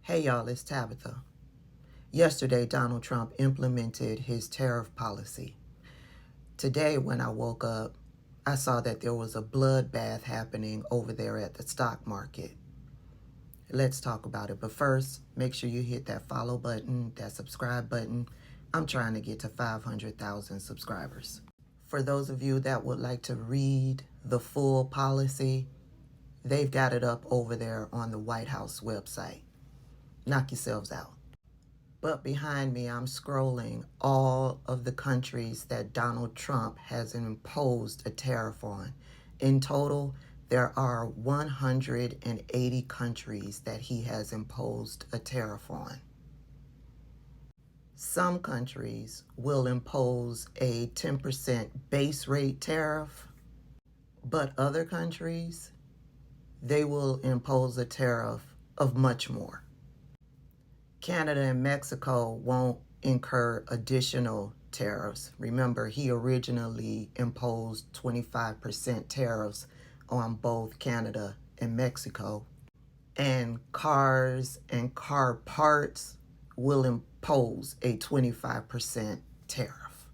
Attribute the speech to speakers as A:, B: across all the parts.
A: Hey y'all, it's Tabitha. Yesterday, Donald Trump implemented his tariff policy. Today, when I woke up, I saw that there was a bloodbath happening over there at the stock market. Let's talk about it. But first, make sure you hit that follow button, that subscribe button. I'm trying to get to 500,000 subscribers. For those of you that would like to read the full policy, they've got it up over there on the White House website. Knock yourselves out. But behind me, I'm scrolling all of the countries that Donald Trump has imposed a tariff on. In total, there are 180 countries that he has imposed a tariff on. Some countries will impose a 10% base rate tariff, but other countries, they will impose a tariff of much more. Canada and Mexico won't incur additional tariffs. Remember, he originally imposed 25% tariffs on both Canada and Mexico. And cars and car parts will impose a 25% tariff.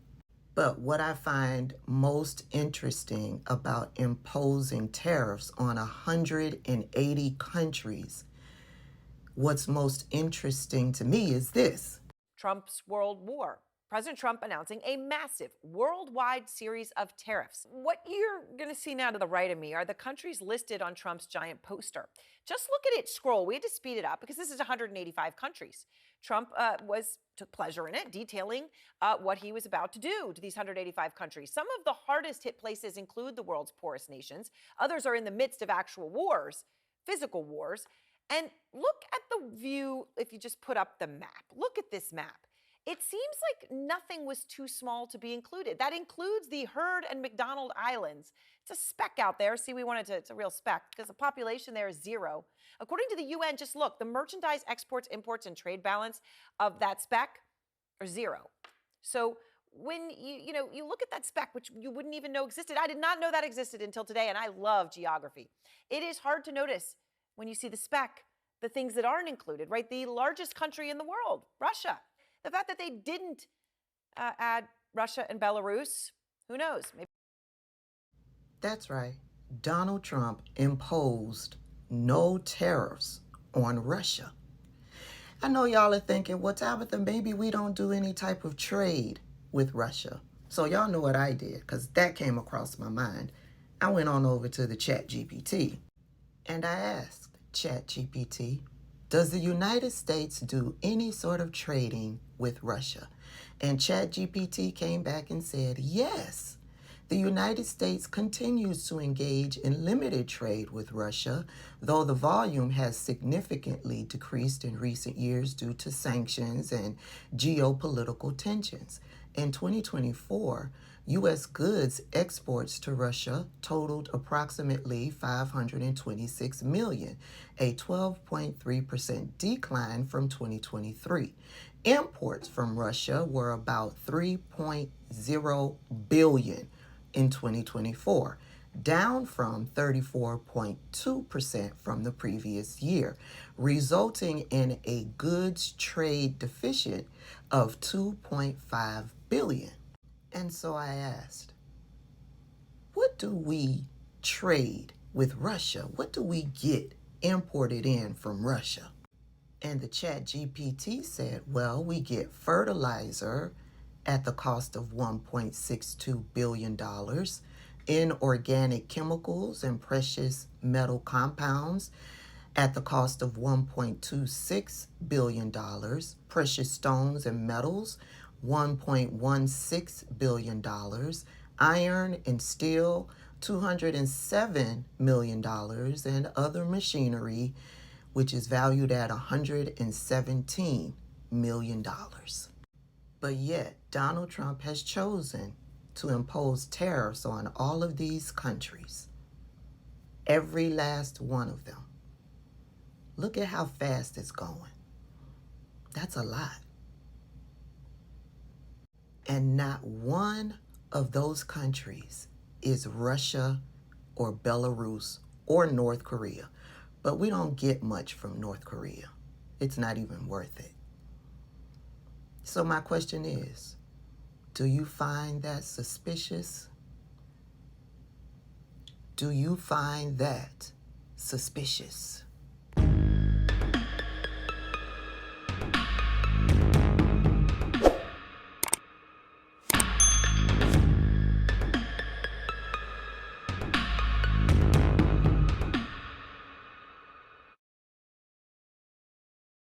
A: But what I find most interesting about imposing tariffs on 180 countries, what's most interesting to me is this.
B: Trump's World War. President Trump announcing a massive worldwide series of tariffs. What you're going to see now to the right of me are the countries listed on Trump's giant poster. Just look at it scroll. We had to speed it up because this is 185 countries. Trump took pleasure in it, detailing what he was about to do to these 185 countries. Some of the hardest hit places include the world's poorest nations. Others are in the midst of actual wars, physical wars. And look at the view if you just put up the map. Look at this map. It seems like nothing was too small to be included. That includes the Heard and McDonald Islands. It's a speck out there. See, it's a real speck because the population there is 0. According to the UN, just look, the merchandise exports, imports, and trade balance of that speck are 0. So when you look at that speck, which you wouldn't even know existed, I did not know that existed until today, and I love geography. It is hard to notice when you see the speck, the things that aren't included, right? The largest country in the world, Russia. The fact that they didn't add Russia and Belarus, who knows? Maybe.
A: That's right. Donald Trump imposed no tariffs on Russia. I know y'all are thinking, well, Tabitha, maybe we don't do any type of trade with Russia. So y'all know what I did, because that came across my mind. I went on over to the ChatGPT and I asked ChatGPT, does the United States do any sort of trading with Russia? And ChatGPT came back and said, yes. The United States continues to engage in limited trade with Russia, though the volume has significantly decreased in recent years due to sanctions and geopolitical tensions. In 2024, U.S. goods exports to Russia totaled approximately $526 million, a 12.3% decline from 2023. Imports from Russia were about $3.0 billion in 2024, down from 34.2% from the previous year, resulting in a goods trade deficit of $2.5 billion. And so I asked, what do we trade with Russia? What do we get imported in from Russia? And the ChatGPT said, well, we get fertilizer at the cost of $1.62 billion, inorganic chemicals and precious metal compounds at the cost of $1.26 billion, precious stones and metals, $1.16 billion, iron and steel, $207 million, and other machinery, which is valued at $117 million. But yet, Donald Trump has chosen to impose tariffs on all of these countries. Every last one of them. Look at how fast it's going. That's a lot. And not one of those countries is Russia or Belarus or North Korea. But we don't get much from North Korea. It's not even worth it. So my question is, do you find that suspicious? Do you find that suspicious?